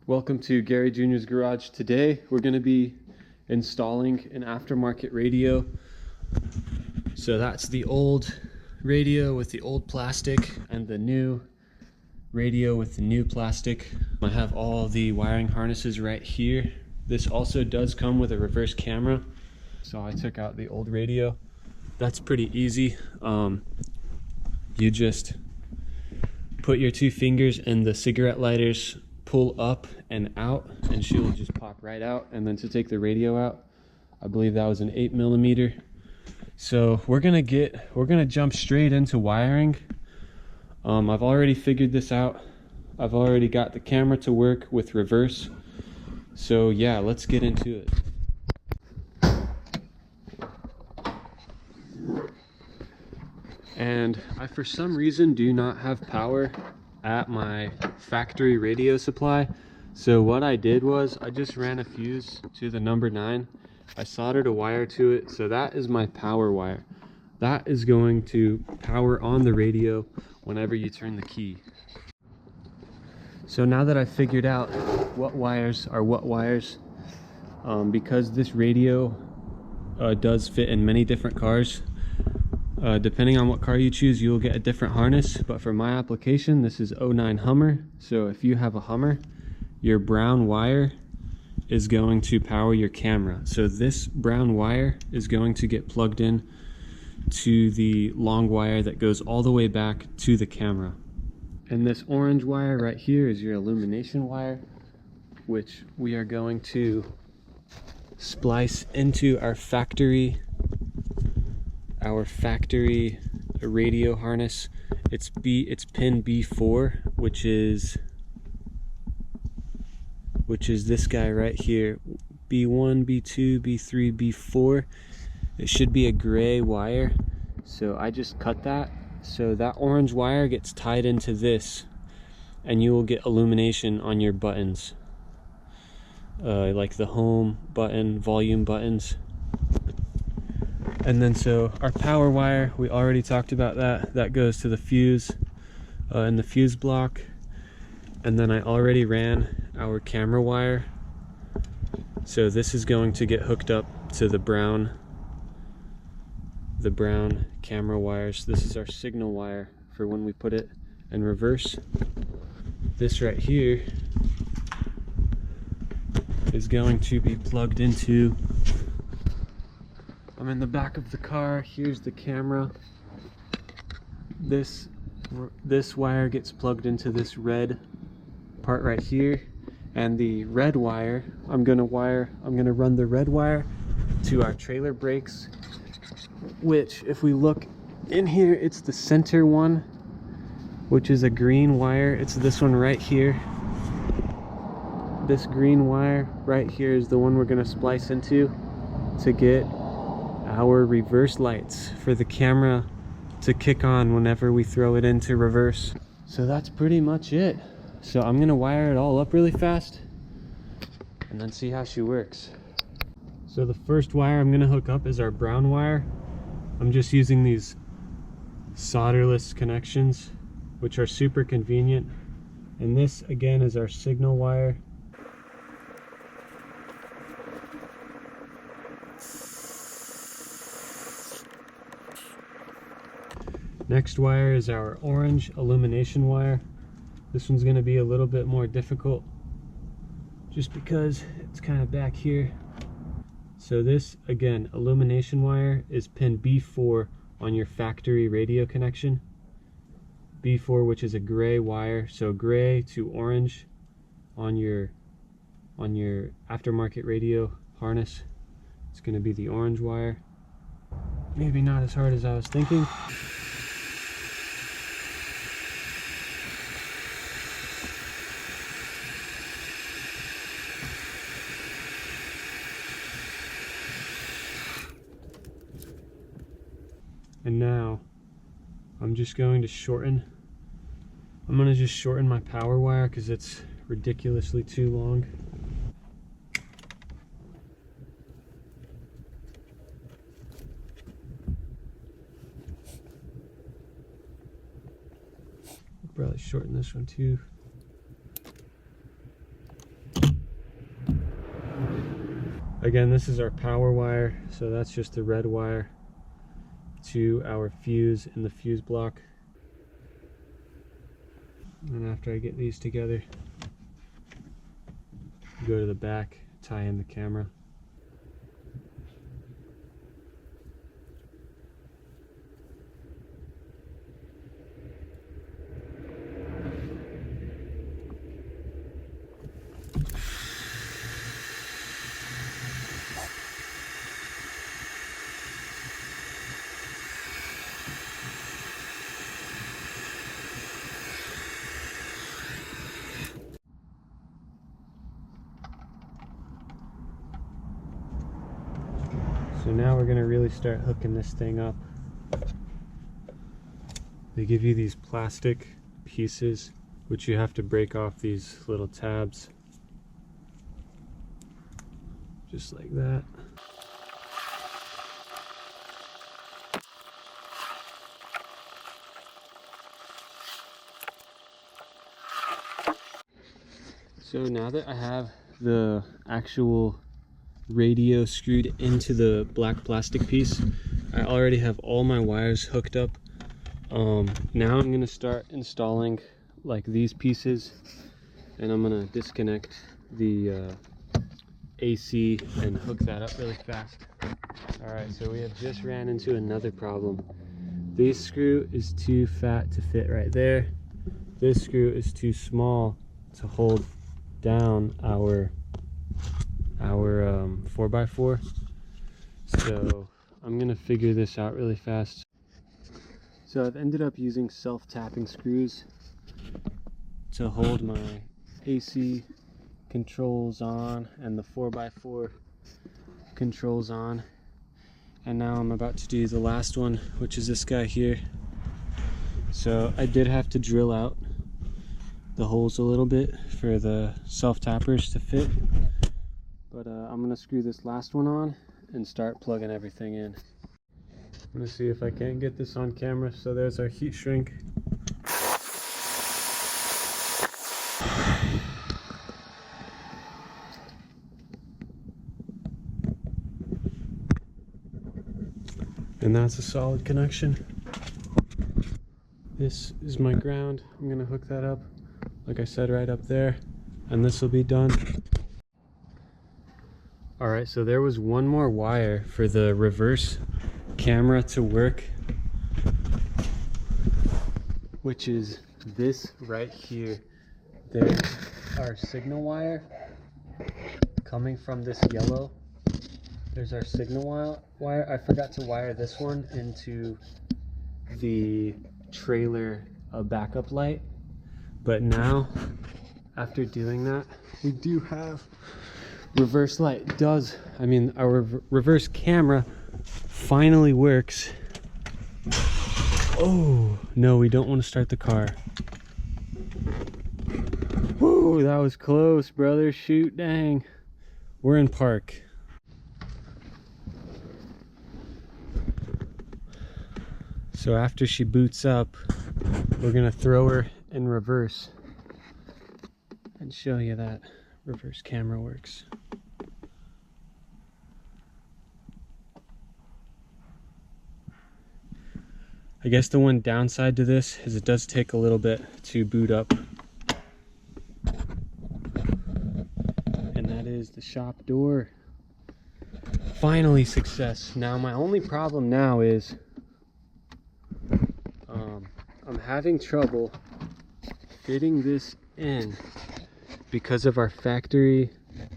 Welcome to Gary Jr.'s Garage. Today we're going to be installing an aftermarket radio. So that's the old radio with the old plastic and the new radio with the new plastic. I have all the wiring harnesses right here. This also does come with a reverse camera. So I took out the old radio. That's pretty easy. You just put your two fingers in the cigarette lighters, pull up and out, and she will just pop right out. And then to take the radio out, I believe that was an 8mm. So we're gonna jump straight into wiring. I've already figured this out. I've already got the camera to work with reverse. So yeah, let's get into it. And I, for some reason, do not have power at my factory radio supply. So what I did was I just ran a fuse to the number 9. I soldered a wire to it. So that is my power wire. That is going to power on the radio whenever you turn the key. So now that I've figured out what wires are what wires, because this radio does fit in many different cars, depending on what car you choose, you will get a different harness. But for my application, this is 09 Hummer. So if you have a Hummer, your brown wire is going to power your camera. So this brown wire is going to get plugged in to the long wire that goes all the way back to the camera. And this orange wire right here is your illumination wire, which we are going to splice into our factory radio harness. It's pin B4, which is this guy right here. B1, B2, B3, B4. It should be a gray wire. So I just cut that. So that orange wire gets tied into this, and you will get illumination on your buttons. Like the home button, volume buttons. And then so our power wire, we already talked about that. That goes to the fuse in the fuse block. And then I already ran our camera wire. So this is going to get hooked up to the brown camera wires. This is our signal wire for when we put it in reverse. This right here is going to be plugged into, I'm in the back of the car. Here's the camera. This wire gets plugged into this red part right here, and the red wire, I'm gonna run the red wire to our trailer brakes, which, if we look in here, it's the center one, which is a green wire. It's this one right here. This green wire right here is the one we're gonna splice into to get our reverse lights for the camera to kick on whenever we throw it into reverse. So that's pretty much it. So I'm gonna wire it all up really fast and then see how she works. So the first wire I'm gonna hook up is our brown wire. I'm just using these solderless connections, which are super convenient. And this again is our signal wire. Next wire is our orange illumination wire. This one's going to be a little bit more difficult just because it's kind of back here. So this, again, illumination wire is pin B4 on your factory radio connection. B4, which is a gray wire, so gray to orange on your aftermarket radio harness. It's going to be the orange wire. Maybe not as hard as I was thinking. And now I'm just going to shorten. I'm going to just shorten my power wire because it's ridiculously too long. I'll probably shorten this one too. Again, this is our power wire, so that's just the red wire to our fuse in the fuse block. And after I get these together, go to the back, tie in the camera. So now we're gonna really start hooking this thing up. They give you these plastic pieces, which you have to break off these little tabs. Just like that. So now that I have the actual radio screwed into the black plastic piece, I already have all my wires hooked up. Now I'm gonna start installing like these pieces, and I'm gonna disconnect the AC and hook that up really fast. Alright, so we have just ran into another problem. This screw is too fat to fit right there. This screw is too small to hold down our 4x4. So I'm gonna figure this out really fast. So I've ended up using self-tapping screws to hold my AC controls on and the 4x4 controls on. And now I'm about to do the last one, which is this guy here. So I did have to drill out the holes a little bit for the self-tappers to fit. But I'm gonna screw this last one on and start plugging everything in. I'm gonna see if I can't get this on camera. So there's our heat shrink. And that's a solid connection. This is my ground. I'm gonna hook that up, like I said, right up there, and this will be done. Alright, so there was one more wire for the reverse camera to work, which is this right here. There's our signal wire coming from this yellow. There's our signal wire. I forgot to wire this one into the trailer backup light, but now after doing that, we do have reverse light. Our reverse camera finally works. Oh no, we don't want to start the car. Whoa, that was close, brother. Shoot, dang. We're in park. So after she boots up, we're gonna throw her in reverse and show you that reverse camera works. I guess the one downside to this is it does take a little bit to boot up. And that is the shop door. Finally success. Now my only problem now is I'm having trouble fitting this in because of our factory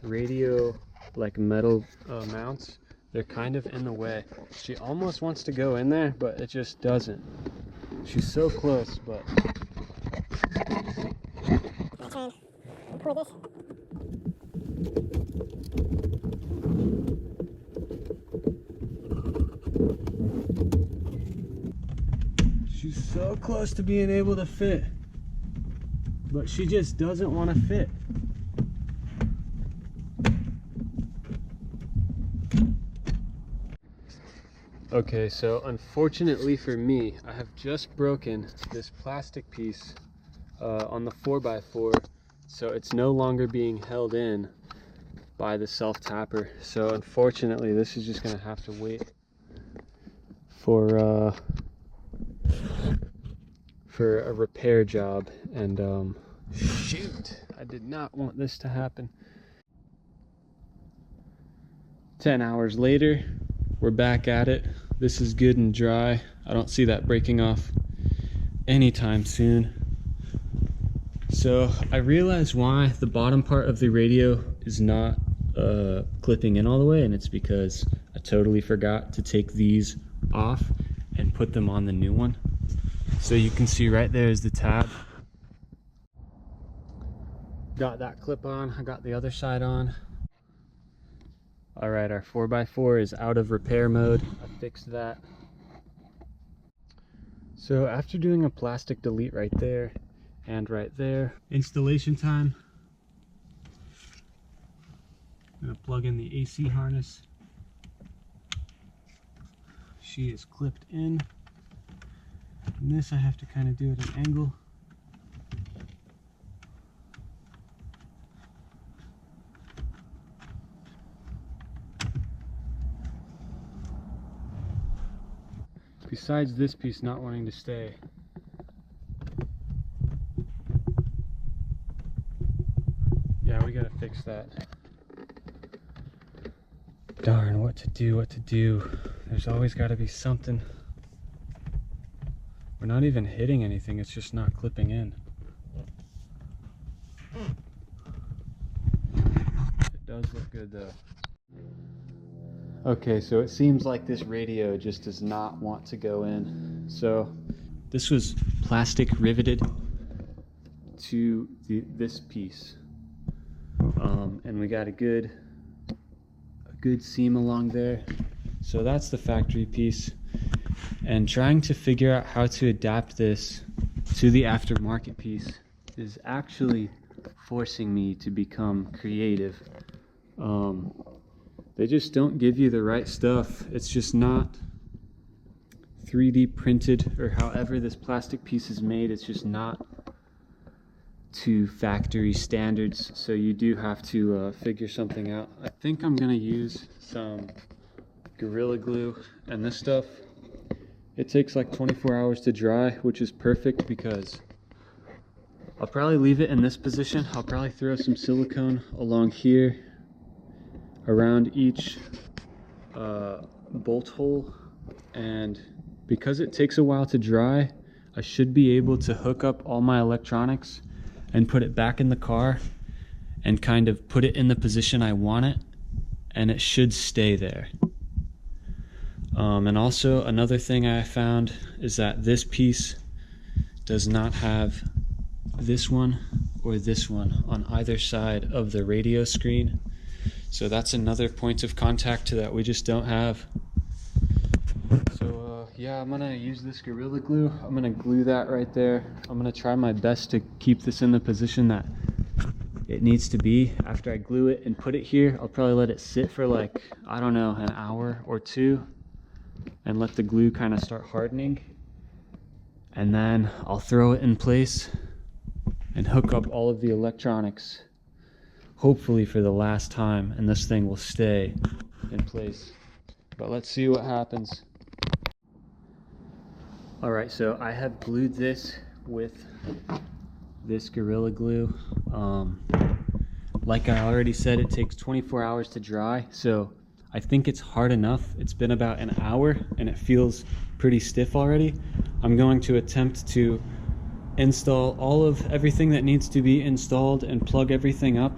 radio like metal mounts. They're kind of in the way. She almost wants to go in there, but it just doesn't. She's so close, but I'll try and pour this. she's so close to being able to fit, but she just doesn't want to fit. Okay, so unfortunately for me, I have just broken this plastic piece on the 4x4, so it's no longer being held in. by the self-tapper. So unfortunately, this is just gonna have to wait for a repair job. And shoot, I did not want this to happen. 10 hours later, we're back at it. This is good and dry. I don't see that breaking off anytime soon. So I realized why the bottom part of the radio is not clipping in all the way, and it's because I totally forgot to take these off and put them on the new one. So you can see right there is the tab. Got that clip on, I got the other side on. All right, our 4x4 is out of repair mode. I fixed that. So after doing a plastic delete right there and right there, installation time. I'm gonna plug in the AC harness. She is clipped in. And this I have to kind of do at an angle. Besides this piece not wanting to stay. Yeah, we gotta fix that. Darn, what to do. There's always gotta be something. We're not even hitting anything, it's just not clipping in. It does look good though. Okay, so it seems like this radio just does not want to go in. So this was plastic riveted to this piece. And we got a good seam along there. So that's the factory piece. And trying to figure out how to adapt this to the aftermarket piece is actually forcing me to become creative. They just don't give you the right stuff. It's just not 3D printed, or however this plastic piece is made, it's just not to factory standards. So you do have to figure something out. I think I'm gonna use some Gorilla Glue, and this stuff, it takes like 24 hours to dry, which is perfect because I'll probably leave it in this position. I'll probably throw some silicone along here around each bolt hole, and because it takes a while to dry, I should be able to hook up all my electronics and put it back in the car and kind of put it in the position I want it, and it should stay there. And also another thing I found is that this piece does not have this one or this one on either side of the radio screen. So that's another point of contact that we just don't have. So yeah, I'm gonna use this Gorilla Glue. I'm gonna glue that right there. I'm gonna try my best to keep this in the position that it needs to be. After I glue it and put it here, I'll probably let it sit for like, I don't know, an hour or two, and let the glue kind of start hardening. And then I'll throw it in place and hook up all of the electronics, hopefully for the last time, and this thing will stay in place. But let's see what happens. All right, so I have glued this with this Gorilla Glue. Like I already said, it takes 24 hours to dry, so I think it's hard enough. It's been about an hour and it feels pretty stiff already. I'm going to attempt to install all of everything that needs to be installed and plug everything up,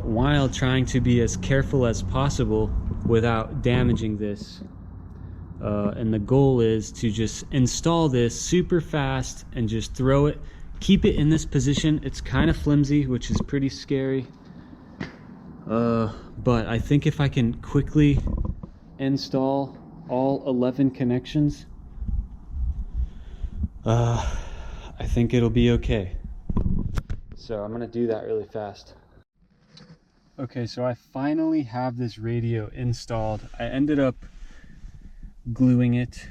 while trying to be as careful as possible without damaging this. And the goal is to just install this super fast and just throw it, keep it in this position. It's kind of flimsy, which is pretty scary. But I think if I can quickly install all 11 connections, I think it'll be okay. So I'm gonna do that really fast. Okay, so I finally have this radio installed. I ended up gluing it.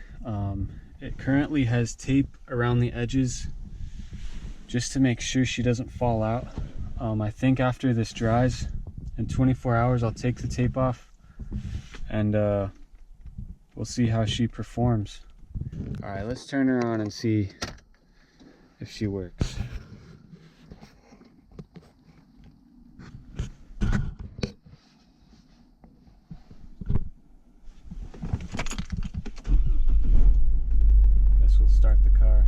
It currently has tape around the edges just to make sure she doesn't fall out. I think after this dries, in 24 hours I'll take the tape off and we'll see how she performs. All right, let's turn her on and see if she works. Guess we'll start the car.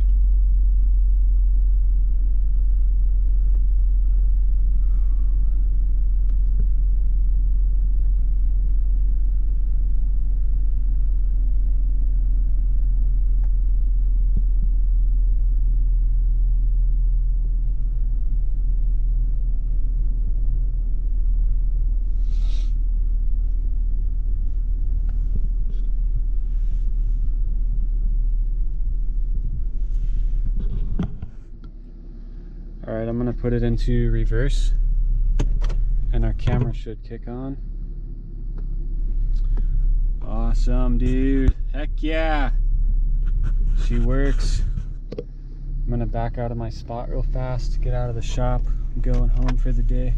Alright, I'm gonna put it into reverse and our camera should kick on. Awesome, dude. Heck yeah! She works. I'm gonna back out of my spot real fast, get out of the shop, I'm going home for the day.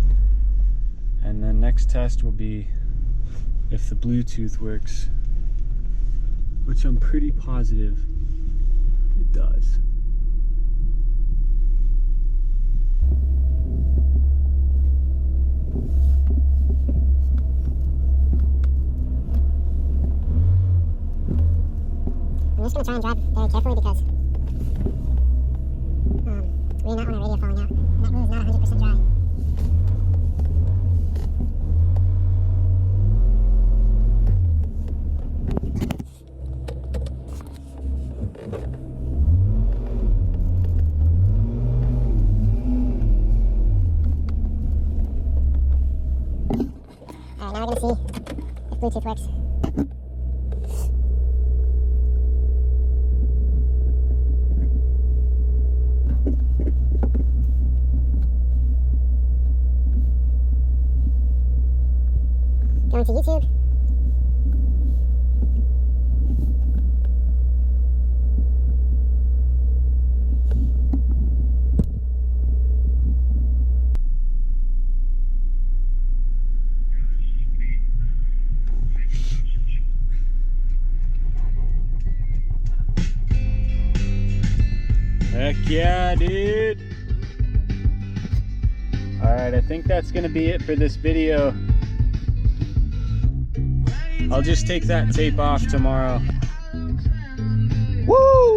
And then next test will be if the Bluetooth works, which I'm pretty positive it does. I'm just going to try and drive very carefully because we do not want our radio falling out. And that road is not 100% dry. Alright, now we're going to see if Bluetooth works. Going to YouTube. Heck yeah, dude! Alright, I think that's gonna be it for this video. I'll just take that tape off tomorrow. Woo!